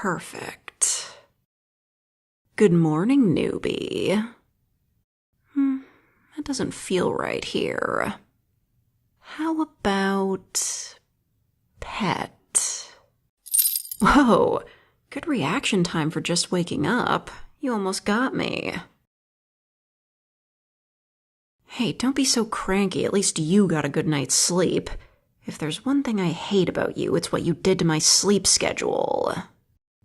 Perfect. Good morning, newbie. That doesn't feel right here. How about pet? Whoa, good reaction time for just waking up. You almost got me. Hey, don't be so cranky. At least you got a good night's sleep. If there's one thing I hate about you, it's what you did to my sleep schedule.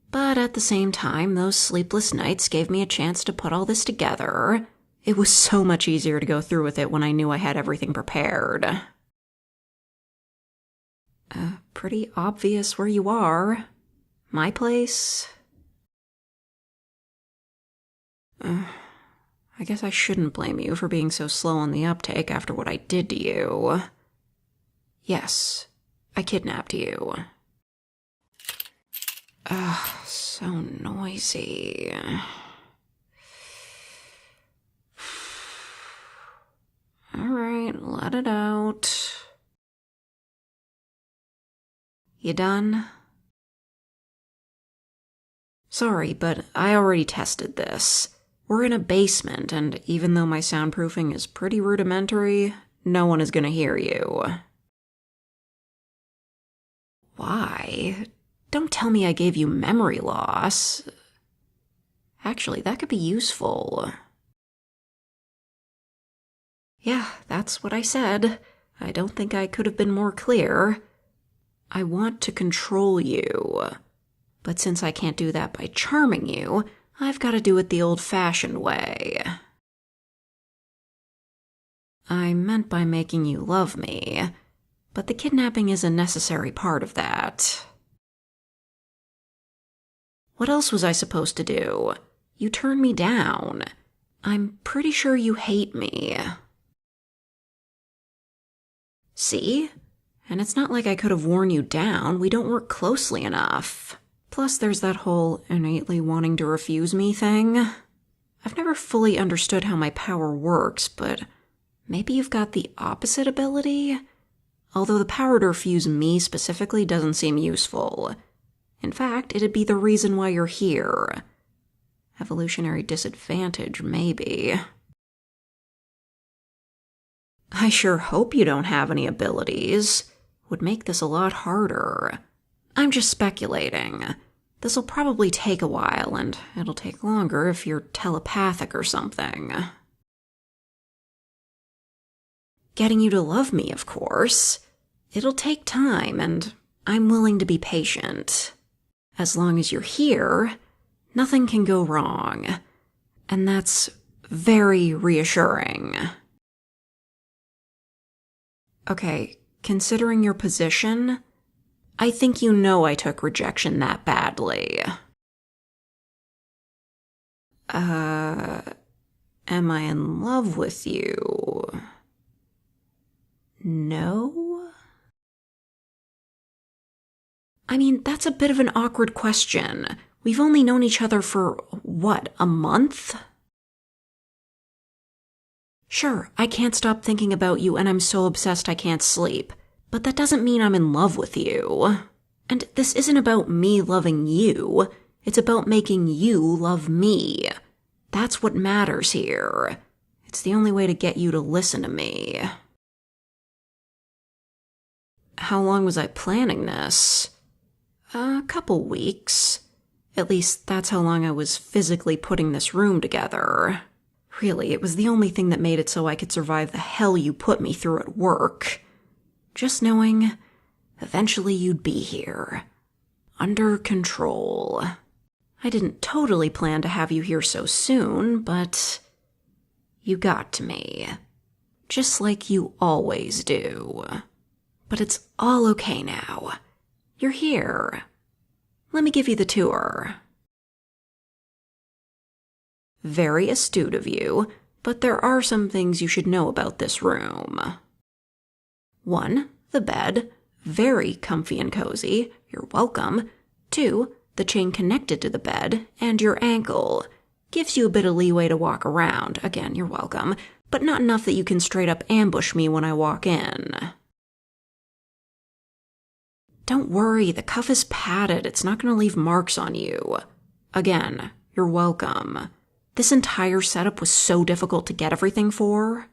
But at the same time, those sleepless nights gave me a chance to put all this together. It was so much easier to go through with it when I knew I had everything prepared. Pretty obvious where you are. My place? I guess I shouldn't blame you for being so slow on the uptake after what I did to you. Yes, I kidnapped you. Ugh, so noisy. Alright, let it out. You done? Sorry, but I already tested this. We're in a basement, and even though my soundproofing is pretty rudimentary, no one is gonna hear you. Why? Don't tell me I gave you memory loss. Actually, that could be useful. Yeah, that's what I said. I don't think I could have been more clear. I want to control you. But since I can't do that by charming you, I've got to do it the old-fashioned way. I meant by making you love me, but the kidnapping is a necessary part of that. What else was I supposed to do? You turned me down. I'm pretty sure you hate me. See? And it's not like I could have worn you down. We don't work closely enough. Plus, there's that whole innately wanting to refuse me thing. I've never fully understood how my power works, but maybe you've got the opposite ability? Although the power to refuse me specifically doesn't seem useful. In fact, it'd be the reason why you're here. Evolutionary disadvantage, maybe. I sure hope you don't have any abilities. Would make this a lot harder. I'm just speculating. This'll probably take a while, and it'll take longer if you're telepathic or something. Getting you to love me, of course. It'll take time, and I'm willing to be patient. As long as you're here, nothing can go wrong. And that's very reassuring. Okay, considering your position, I think you know I took rejection that badly. Am I in love with you? No? I mean, that's a bit of an awkward question. We've only known each other for, what, a month? Sure, I can't stop thinking about you and I'm so obsessed I can't sleep. But that doesn't mean I'm in love with you. And this isn't about me loving you. It's about making you love me. That's what matters here. It's the only way to get you to listen to me. How long was I planning this? A couple weeks. At least that's how long I was physically putting this room together. Really, it was the only thing that made it so I could survive the hell you put me through at work. Just knowing, eventually you'd be here. Under control. I didn't totally plan to have you here so soon, but you got to me. Just like you always do. But it's all okay now. You're here. Let me give you the tour. Very astute of you, but there are some things you should know about this room. 1, the bed. Very comfy and cozy. You're welcome. 2, the chain connected to the bed, and your ankle. Gives you a bit of leeway to walk around. Again, you're welcome. But not enough that you can straight up ambush me when I walk in. Don't worry, the cuff is padded. It's not going to leave marks on you. Again, you're welcome. This entire setup was so difficult to get everything for.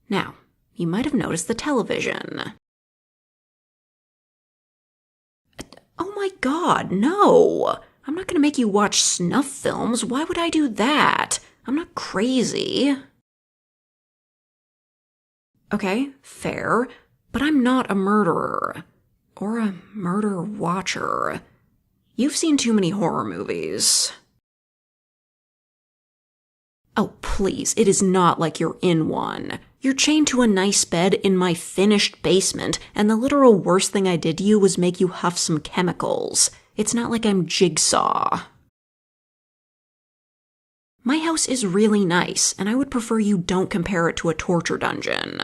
Now, you might have noticed the television. Oh my god, no! I'm not going to make you watch snuff films. Why would I do that? I'm not crazy. Okay, fair, but I'm not a murderer. Or a murder watcher. You've seen too many horror movies. Oh, please, it is not like you're in one. You're chained to a nice bed in my finished basement, and the literal worst thing I did to you was make you huff some chemicals. It's not like I'm Jigsaw. My house is really nice, and I would prefer you don't compare it to a torture dungeon.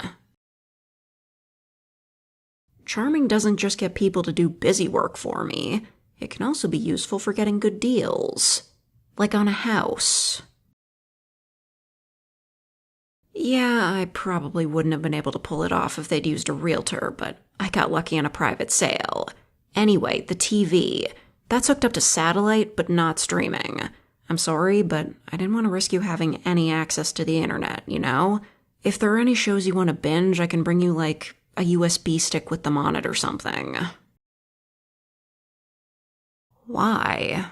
Charming doesn't just get people to do busy work for me. It can also be useful for getting good deals. Like on a house. Yeah, I probably wouldn't have been able to pull it off if they'd used a realtor, but I got lucky on a private sale. Anyway, the TV. That's hooked up to satellite, but not streaming. I'm sorry, but I didn't want to risk you having any access to the internet, you know? If there are any shows you want to binge, I can bring you, like, a USB stick with them on it or something. Why?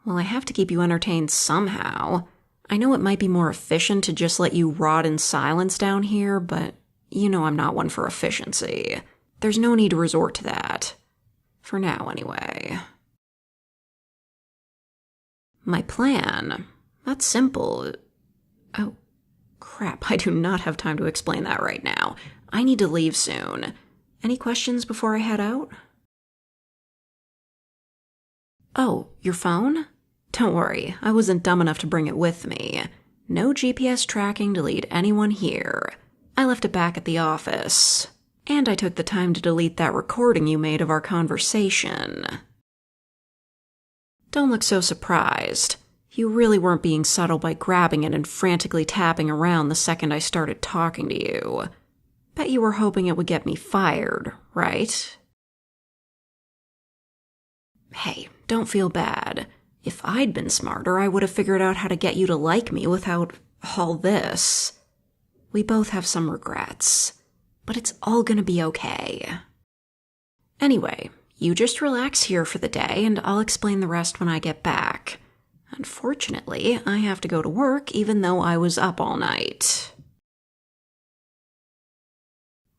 Well, I have to keep you entertained somehow. I know it might be more efficient to just let you rot in silence down here, but you know I'm not one for efficiency. There's no need to resort to that. For now, anyway. My plan? That's simple. Oh, crap, I do not have time to explain that right now. I need to leave soon. Any questions before I head out? Oh, your phone? Don't worry, I wasn't dumb enough to bring it with me. No GPS tracking to lead anyone here. I left it back at the office. And I took the time to delete that recording you made of our conversation. Don't look so surprised. You really weren't being subtle by grabbing it and frantically tapping around the second I started talking to you. Bet you were hoping it would get me fired, right? Hey, don't feel bad. If I'd been smarter, I would have figured out how to get you to like me without all this. We both have some regrets, but it's all gonna be okay. Anyway, you just relax here for the day and I'll explain the rest when I get back. Unfortunately, I have to go to work even though I was up all night.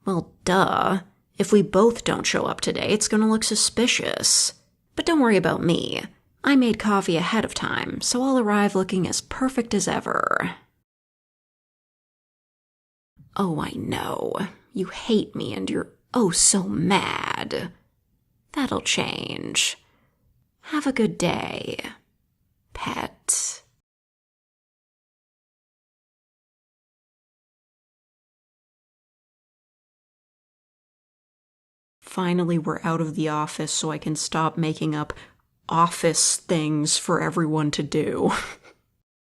Well, duh. If we both don't show up today, it's gonna look suspicious. But don't worry about me. I made coffee ahead of time, so I'll arrive looking as perfect as ever. Oh, I know. You hate me and you're oh so mad. That'll change. Have a good day, pet. Finally, we're out of the office so I can stop making up office things for everyone to do.